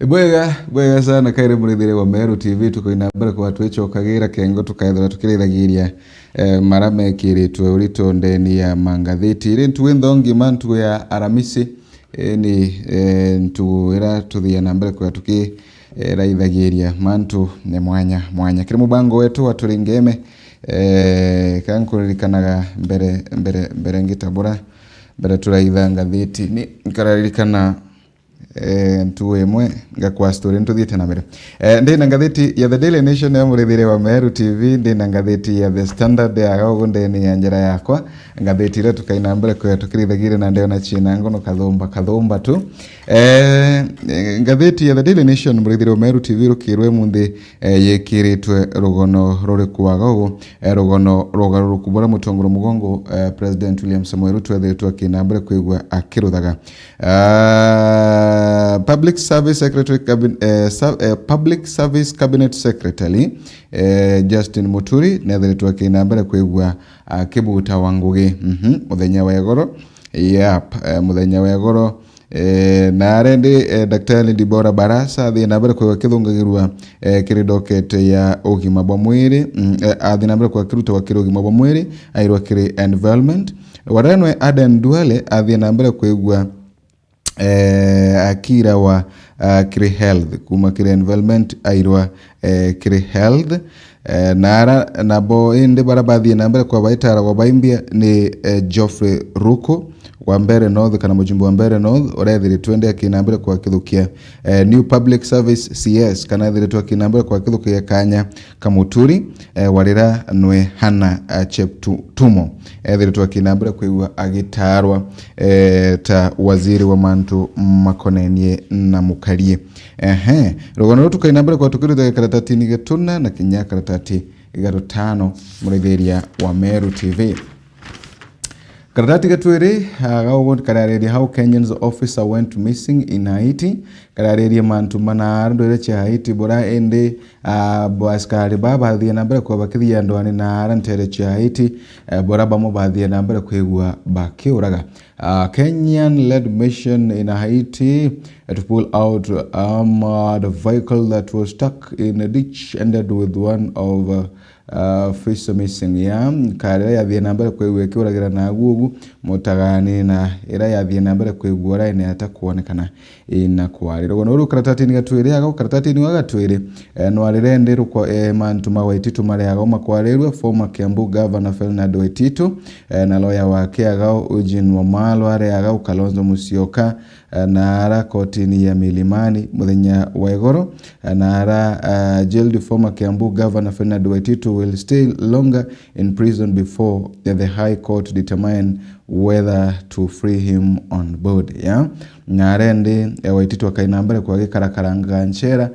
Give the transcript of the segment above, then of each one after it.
Bwega sana kaire murithire wa Meru TV tukoina mbere kwa twechokagira kengo tukaethera tukirithagiria mara mekiritwe urito ndeni ya mangatheti iri ntuwinthongi mantu ya aramisi ni ntuwira tuthia na mbere kwa tuki raithagiria mantu ne mwanya kiri mubango wetu waturingeme kankuririkanaga mbere ngitabura mbere turaitha ngatheti ni nkararikana ntu emwe ngakwa story ntuthiite na mbere ndi na ngatheti ya The Daily Nation ya murithire wa Meru TV, ndi na ngatheti ya The Standard ya gogo ndeni ya njera yakwa ngatheti ile tukaina mbere kwa tukirithagira na ndio na china ngono kathomba tu ngatheti ya The Daily Nation murithire wa Meru TV rukirwe munthi yekiritwe rugono ruri kwa gogo rugono rugarurukubura mutongoro mugongo President William Samoei Ruto ethiritwe akina mbere kwigwa akiruthaga Public Service Cabinet Secretary Justin Muturi nethiritwe akina mbere kwigwa kibuta wangugi muthenya wa igoro muthenya wa igoro na arendi Daktari Dibora Barasa athi na mbere kwigwa kithungagirwa kiridokete ya ugima bwa mwiri athi na mbere kwa kiruta wa kirugima bwa mwiri airwa kiri environment warenwe Aden Duale athi na mbere kwigwa akira wa kiri health kuma kiri environment airwa kiri health na bo indi barabathi na mbere kwa baitara wa baimbia ni Geoffrey Ruko wa Mbeere North kana mujumbe wa Mbeere North orethiri twende akina mbere kwa kithukia New Public Service CS kana ethiri twakina mbere kwa kithukia Kanya Kamuturi warira nwe Hana Cheptumo ethiri twakina mbere kwa agitarwa ta waziri wa mantu makonenie na mukarie rugono rutu kaina mbere kwa tukirutha karatatini gatuna na kinya karatati garutano murithiria wa Meru TV. Karatati gatwiri karareri how Kenyan's officer went missing in Haiti karareri mantu mana ndore cha Haiti bora ende askari baba thia nambere kwa bakithia ndwani na arantere cha Haiti bora bamo bathia nambere kwigwa bakiuraga Kenyan led mission in Haiti to pull out the vehicle that was stuck in a ditch ended with one of fish missing ya kare ya thia nambere kwigwa kiuragira na gugu mutagani na ira ya thia nambere kwigwa rai ne atakuonekana ina kwari rugono ru karatati ni gatwiri ago karatati ni wagatwiri no arende ruko mantu mawaititu mari ago makwarirwe former Kiambu Governor Ferdinand Waititu na lawyer wake ago Eugene Wamalwa ari ago Kalonzo Musyoka na ara kotini ya Milimani muthenya wa igoro na ara jailed former Kiambu Governor Ferdinand Waititu will stay longer in prison before the High Court determine whether to free him on board nyarende Waititu akaina mbere kwa gikarakaranga nchera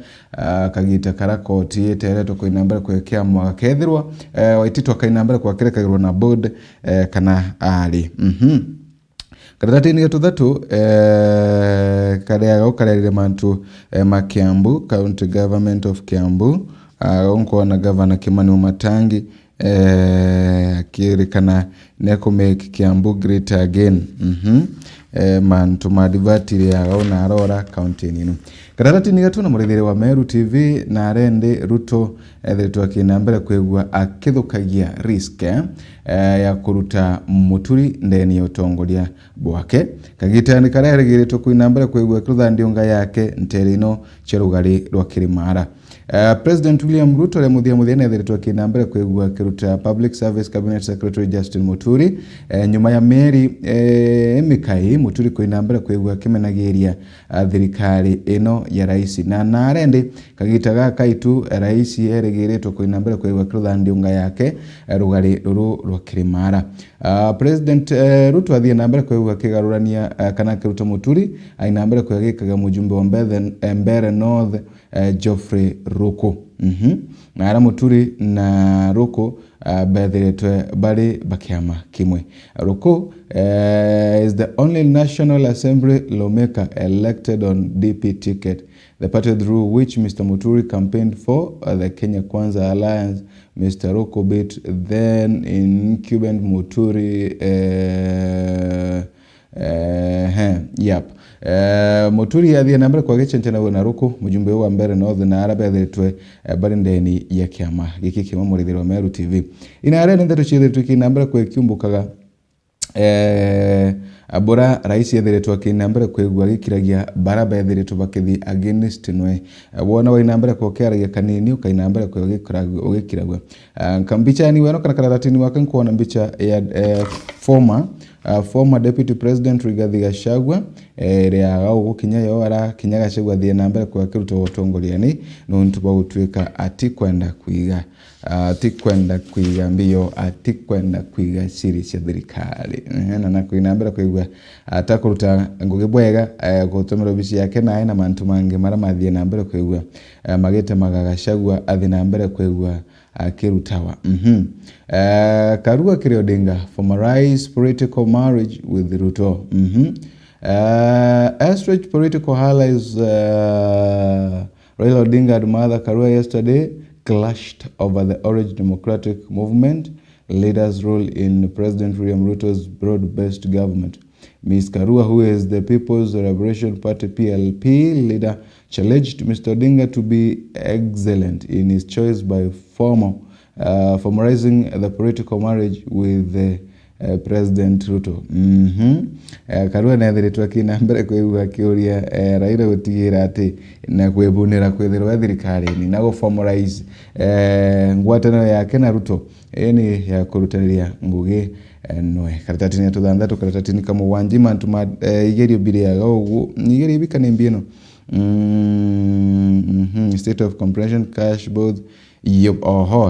kagita karakoti tereto koina mbere kwekea mwakethirwa Waititu akaina mbere kwa kirekagirwa na board kana ali karatati ni gatuthatu karere mantu Kiambu County Government of Kiambu onko na Governor Kimani Wamatangi kirikana neko make Kiambu great again mantu madivatiri na arora county ninu karatati ni gatuna murithire wa Meru TV na arende Ruto ethiritwe akina mbere kwigwa akithukagia risk ya kuruta Muturi ndeni ya utongoria bwake kagitani kareregiritwe kuina mbere kwigwa kirutha ndionga yake nterino cherugari rwa Kirimara President William Ruto le muthia ethiritwe akina mbere kwigwa kiruta Public Service Cabinet Secretary Justin Muturi nyuma ya Meri Mikai Muturi kuina mbere kwigwa kimenagiria thirikari ino ya rais na narende kagita gaka itu rais eregeretwo kuina mbere kwigwa kirutha ndionga yake rugari ruru rwa Kirimara President Ruto athia na mbere kwigwa kigarurania kana kiruta Muturi aina mbere kwigikaga mujumbe wa Mbeere North Geoffrey Ruko na ara Muturi na Ruko bethiretwe bari bakiama kimwe Ruko is the only National Assembly lawmaker elected on DP ticket, the party through which Mr. Muturi campaigned for the Kenya Kwanza Alliance. Mr. Ruko beat then incumbent Muturi Muturi athie na mbere kwa gichenchana na ruku mujumbe wa mbere north na arabethetwe barindeni ya kiama giki kima Murithiro Meru TV inare ndeto chithetwe kina mbere kwa kiumbukaga abura rais yethiretwo akinambere kwigua gikiragia baraba yethiretwo bakithi against nwe wona wa inambere kwa keragia kanini ukainambere kwa ugikiragwa kambicha ni weno kana karatini wake kuona mbicha ya former deputy president Rigathi Gachagua ria gukinya yo ara kinya Gachagua thie nambere kwa kiruto utongoria ni nuntu ba gutwika ati kwenda kwiga mbio ati kwenda kwiga siri cia thirikari na kuinambira kuigwa atakuruta ngugi bwega gutumira bisi yake na mantu mange mara mathie nambere kuigwa magete Gachagua athi nambere kuigwa akirutawa Karua Kiri Odinga formalize political marriage with Ruto Estridge political allies Raila Odinga and Martha Karua yesterday clashed over the Orange Democratic Movement leader's role in President William Ruto's broad-based government. Ms. Karua, who is the People's Liberation Party PLP leader, challenged Mr. Odinga to be excellent in his choice by formalizing the political marriage with President Ruto. Karua nethiritwe kinambere kwigua kiuria Raila gutigira ati na kwebunira kwithirwa thirikari-ini na go formalize ngwataniro yake na Ruto eni ya kurutaniria ngugi noe karatatini ya tuthandatu karatatini kama wanjima ntuma igerio biria gogu igerio bikane mbieno state of compression cash both yop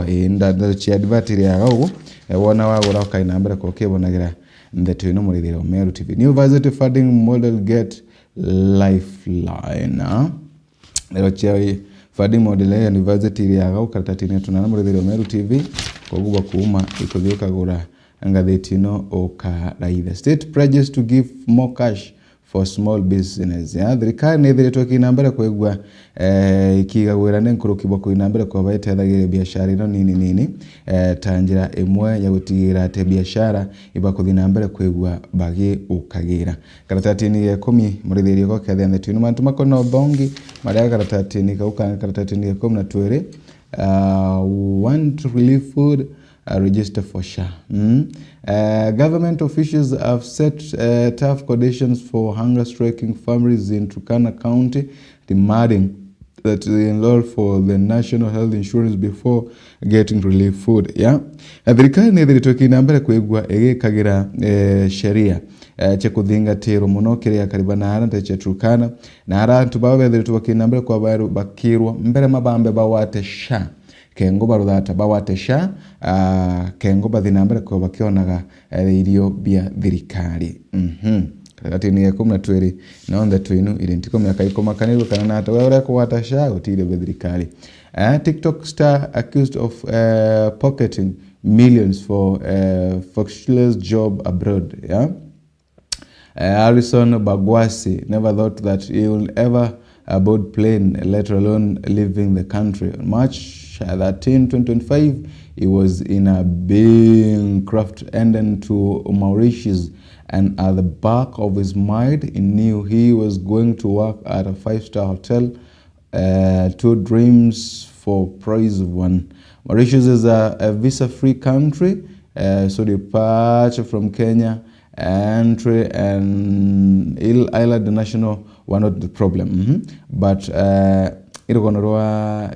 inda chi advertire ya gogu wona wagura kainambere ko kibonagira ndeto ino Murithiro Meru TV new university funding model get lifeline lero chi funding model ya university ya gogu karatatini tunana Murithiro Meru TV koguba kuuma ikuthiuka gura ngatheti no okaraitha state pledges to give more cash for small business thirikari nethiretwo kinambere kwigua ikigagwira ne nkurukibwa kuinambere kwa baitethagire biashara ino nini tanjira imwe ya gutigira ate biashara iba kuthinambere kwigua bagi ukagira karatatini ya 10 Murithiro ko kethe tinu mantu makono bongi maria karatatini kauka karatatini ya 10 na twere want relief food register for SHA. Government officials have set tough conditions for hunger-striking families in Turkana County, demanding that they enroll for the National Health Insurance before getting relief food. Thirikari nethiritwe kinambere kwigua igikagira sheria cha kuthingatiro muno kiria karibana arante cha Turkana na arantu babethiritwe kinambere kwa bakirwa mbere mabambe bawate SHA kengo baruthata bawate SHA kengo bathinambere kwa bakionaga irio bia thirikari katini ya 12 na on the twinu identiko miaka 10 kana na hata wewe kuwata SHA utire thirikari TikTok star accused of pocketing millions for fractious job abroad Harrison Bagwasi never thought that he will ever board plane, let alone leaving the country. On March 13, 2025, he was in a Bancroft ending to Mauritius, and at the back of his mind, he knew he was going to work at a 5-star hotel. 2 dreams for price of 1. Mauritius is a visa-free country, so departure from Kenya, entry and Island National were not the problem. But irugonorwa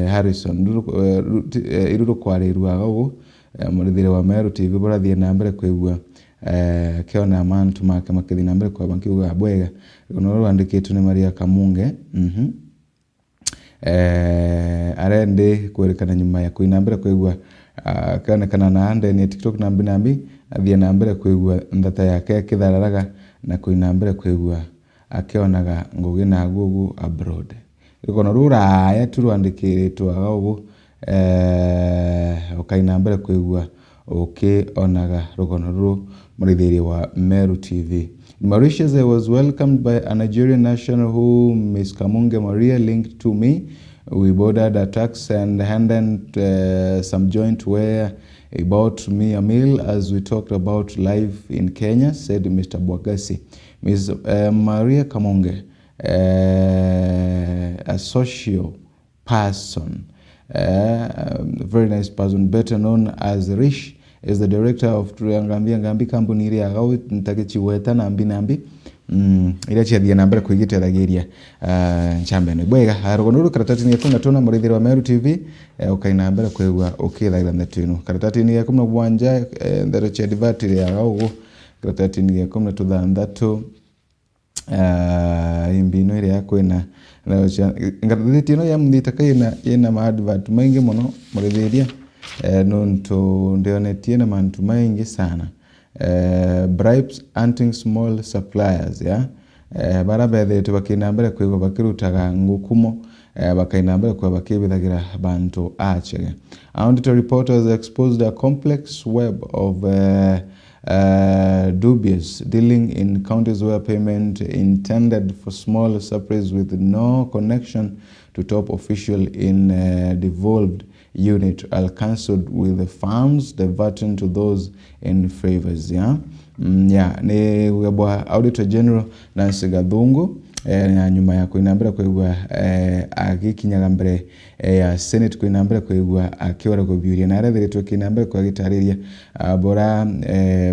Harrison iruru kwarirwa gogo Murithiro Meru TV burathie na mbere kwigua kiona mantu make makithi na mbere kwa banki uga bwega irugonorwa andikitwe ni Maria Kamunge arende kwerekana nyuma ya kuina mbere kwigua kana na ande ni TikTok nambi athie na mbere kwigua ndata yake kithararaga na kuina mbere kwigua akionaga ngugi na gugu abroad ikono ruraya turwandikiritwa gogo ukaina mbere kwigua onaga rugono ru Murithiro wa Meru TV. In Mauritius, I was welcomed by a Nigerian national who Ms. Kamunge Maria linked to me We bordered attacks and handed some joint where he bought me a meal as we talked about life in Kenya, said Mr. Bwagasi. Ms. Maria Kamonge, a social person, very nice person, better known as Rish, is the director of Ngambi company iri agao ntakichiweta nambi ira chiathia na mbere kwigiteragiria nchambene bwega harogonuru karatati ni yakuna tuna murithiri wa Meru TV ukaina mbere kwigwa ukithaira ndeto ino karatati ni yakuna bwanja ndero chia divatiri agao karatati ni yakuna tuthandatu imbino iri yakwina ngathiti ino ya mthitaka ina maadvert maingi muno murithiria nonto ndionetie na mantu maingi sana. Bribes hunting small suppliers, yeah. Barabethe tubakina mbere kwigwa bakirutaga ngukumo bakaina mbere kwa bakibithagira bantu achege. Auditor reporters exposed a complex web of dubious dealing in counties where payment intended for small supplies with no connection to top official in devolved unit are cancelled with the funds diverting to those in favors, yeah. Ni wabwa Auditor General Nancy Gathungu na nyuma ya kuinambira kwigwa agikinyaga mbere ya Senate kuinambira kwigwa akiora kubyuria na arethiritwe kinambira kwa gitariria bora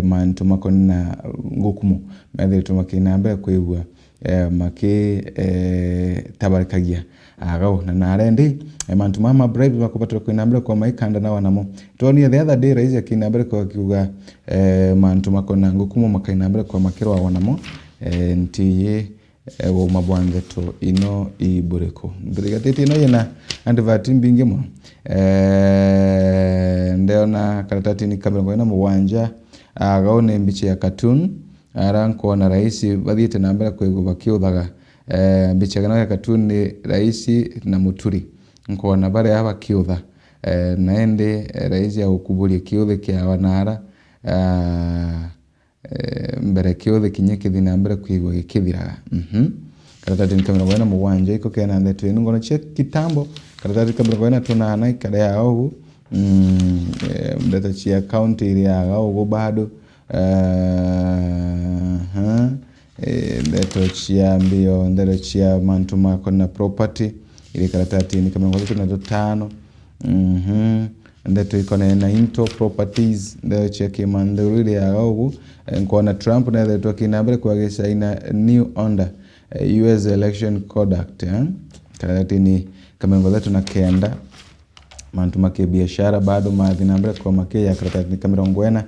mantu makona ngukumu methiritwe makinambira kwigwa maki tabarikagia agao na narendi mantu mama bribe bakopatwa kuinambira kwa maikanda na wanamo toni the other day rais akinambira kwa kiuga mantu makona ngukumu makainambira kwa makiro wa wanamo ntiye wo mabwangeto ino ibureko ndigatete ino yena advert mbinge mo ndeona karatati ni kamera kwa ina muwanja agaone mbiche ya cartoon aranko na rais bathiete nambera kwego bakiuthaga mbiche ya cartoon ni rais na muturi nkona bare aba kiutha naende rais ya ukuburia kiuthe kia wanara mbere kiothe kinye kithina mbere kwigwa gikithiraga karatati kamera kwa ina muwanja iko kena ndeto ino ngono check kitambo karatati kamera kwa ina tuna na ikada ya ogu ndeta chia county iri ya ogu bado ndeto chia mbio ndeto chia mantu makona property iri karatati ni kamera kwa ina tano ndeto ikona na into properties ndeto chia kimanduru iri ya ogu nkona Trump na ndeto kinambere kwa gisaina new under US election conduct karatati ni kamera kwa tuna kenda mantu make biashara bado mathinambere kwa make ya karatati ni kamera ngwena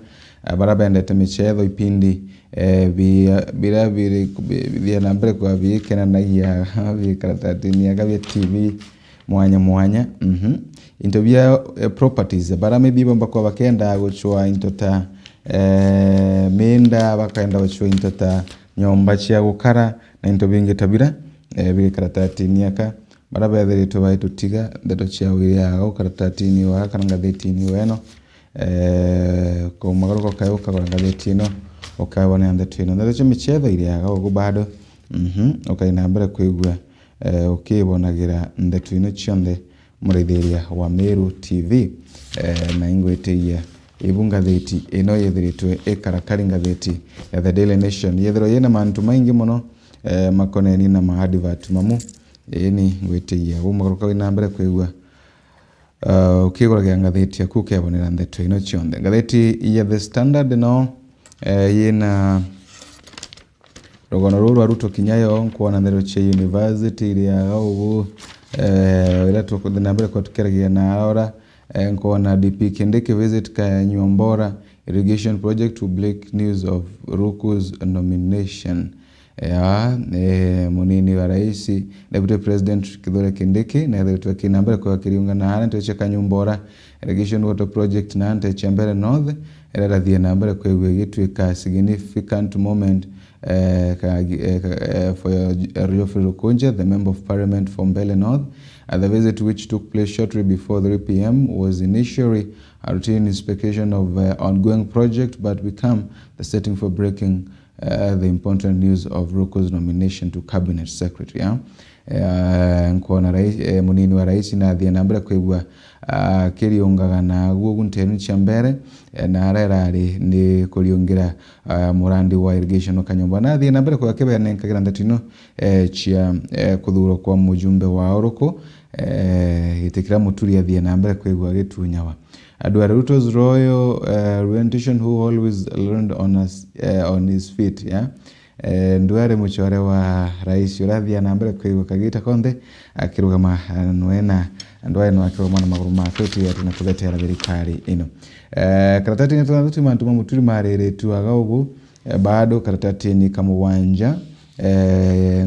baraba ndete michetho ipindi bila vile nambere kwa vikena na ya karatati ni agavya TV mwanya interview properties barame bibomba kwa bakenda guchwa intota menda bakaenda guchwa intota nyomba chia gukara na into binge tabira bige karatati niaka baraba yathiritwe baitutiga ndeto chia wiri yao karatati ni wa kana ngatheti ni weno ko magaruko kayo ka ngatheti no ukabona ndeto ino ndeto michetho iri yao go bado ukaina mbere kwigwa ukibonagira ndeto ino chionde murithiria wa Meru TV na ingweteia ibunga theti ino yethiritwe ekarakari ngatheti ya The Daily Nation yethiro yena mantu maingi muno makoneni na maadvert mamu ni ngweteia umagaruka ina mbere kwigwa ukigora ngatheti yaku kebonera ndeto ino chionde ngatheti ya The Standard no yena rogono ruru aruto kinyayo nkuona ndeto cha university iri ya ubu ila tukuthina mbere kwa tukeragia na aora nkuona DP Kindiki visit ka Nyombora irrigation project to break news of Ruku's nomination munini wa rais Deputy President Kithure Kindiki na ndeto kina mbere kwa kiriunga na hana ndeto cha Nyombora irrigation water project na ndeto cha Mbere North ila thie na mbere kwa igwegitwika significant moment for Geoffrey Rukunja, the Member of Parliament from Mbele North. The visit, which took place shortly before 3 p.m, was initially a routine inspection of ongoing project, but became the setting for breaking the important news of Ruku's nomination to Cabinet Secretary. nkona rais munini wa rais na thia nambere kwigwa kiriungaga na guntenu cia mbere na arerari ni kuriungira murandi wa irrigation Kanyomba na thia nambere kwa kebene nkagira ndatino cia kuthuro kwa mujumbe wa Oruko itikira muturi athia nambere kwigwa gitunyawa Adwa Ruto's royal orientation who always learned on his feet, yeah. Ndware muchore wa rais urathia nambere kwigwa kagita konde akirugama nwena ndwaye no akirugama na maguru makoti ati na kuletera thirikari ino karatati ni tunatuti mantuma muturi marere tu agaugu bado karatati ni kamuwanja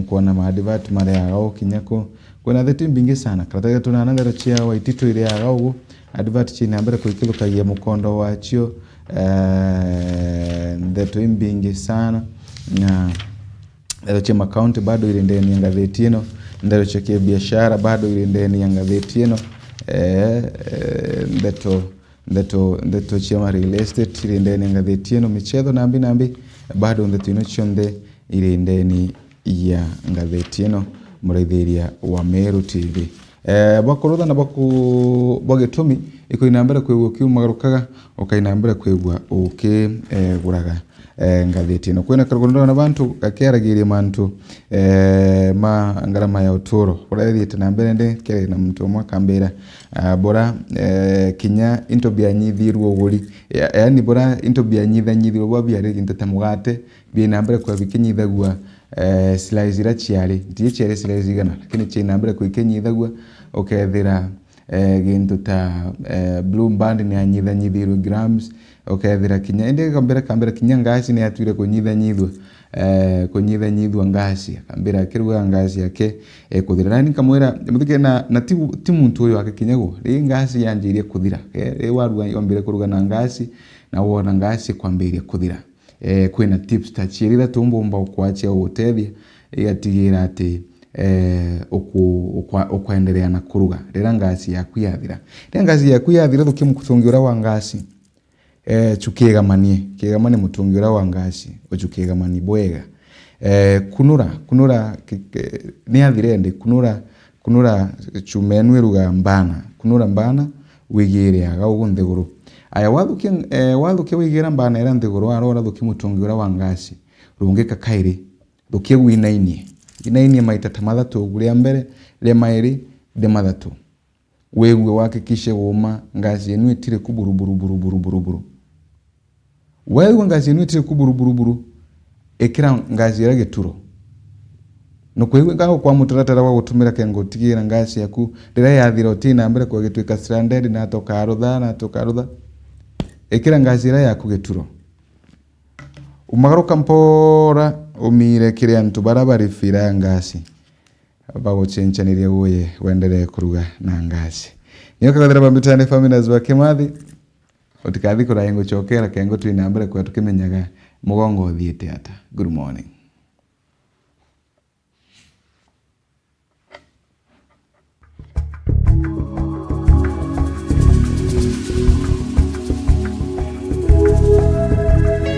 kuona maadivat mare agau kinyako kuna theti mbingi sana karatati tunana ndero chia waitito ile agaugu advert chini ambere kuikilukagia mukondo wachio ndeto imbingi sana na ndero chema account bado ile ndeni ya gazeti ino ndero cheke biashara bado ile ndeni ya gazeti ino ndeto chema real estate ile ndeni ya gazeti ino michezo nambi bado ndeto ino chonde ile ndeni ya gazeti ino muraithiria wa Meru TV bakorotha na bagitumi iko inambere kwegwa kiumagarukaga okainambere kwegwa guraga ngatheti no kwena karugondo na bantu akeragirie mantu ma ngarama ya uturo urathite nambere ndi kere na mtu mwakambira bora kinya into bianyithirwo guri yani bora into bianyithanyithirwo babiare intete mugate bi nambere kwa bikinyithagwa slice ira chiari ndiye chiari slice igana lakini chi nambere kwa ikinyithagwa okethira gintu ta blue band ni anyithanyithirwo grams okethira kinya ende kambere kinya ngasi ni atwire kunyithanyithwa ngasi kambira kirwa ngasi yake kuthira nani kamwera muthike na ti muntu uyu akikinyago ri ngasi yanjirie kuthira ri waru yombire kuruga na ngasi na wona ngasi kwambiria kuthira kwina tips ta chirira tumbumba ukwachia utethia igatigira ati ukwendelea na kuruga rira ngasi yaku yathira rira ngasi yaku yathira thukimukutungira wa ngasi chukigamanie mutungira wa ngasi uchukigamani bwega kunura ni athirende kunura chumenu iruga mbana kunura mbana wigire aga ugunthiguru aya wathuke wigira mbana era nthiguru arora thukimutungira wa ngasi rungika kairi thukigwinainie inaini maita tamadhatu guria mbere le mairi de madhatu wewe wakikishe goma ngazi yenu itire kuburuburu wewe ngazi yenu itire kuburuburu ekira ngazi ya geturo no kwewe ngaho kwa mutaratara wa gutumira kengo tigira ngazi yaku ndira yathira utina mbere kwa gitwika stranded na tokarutha ekira ngazi ya yaku geturo umagaruka mpora umire kiria ntu barabari fira ngasi bagochenchanire uye wendelee kuruga na ngasi niyo kagadira bambitane families wa Kimathi utikathi kurayengo chokera kengo twinambere kwa tukimenyaga mugongo thiete ata good morning.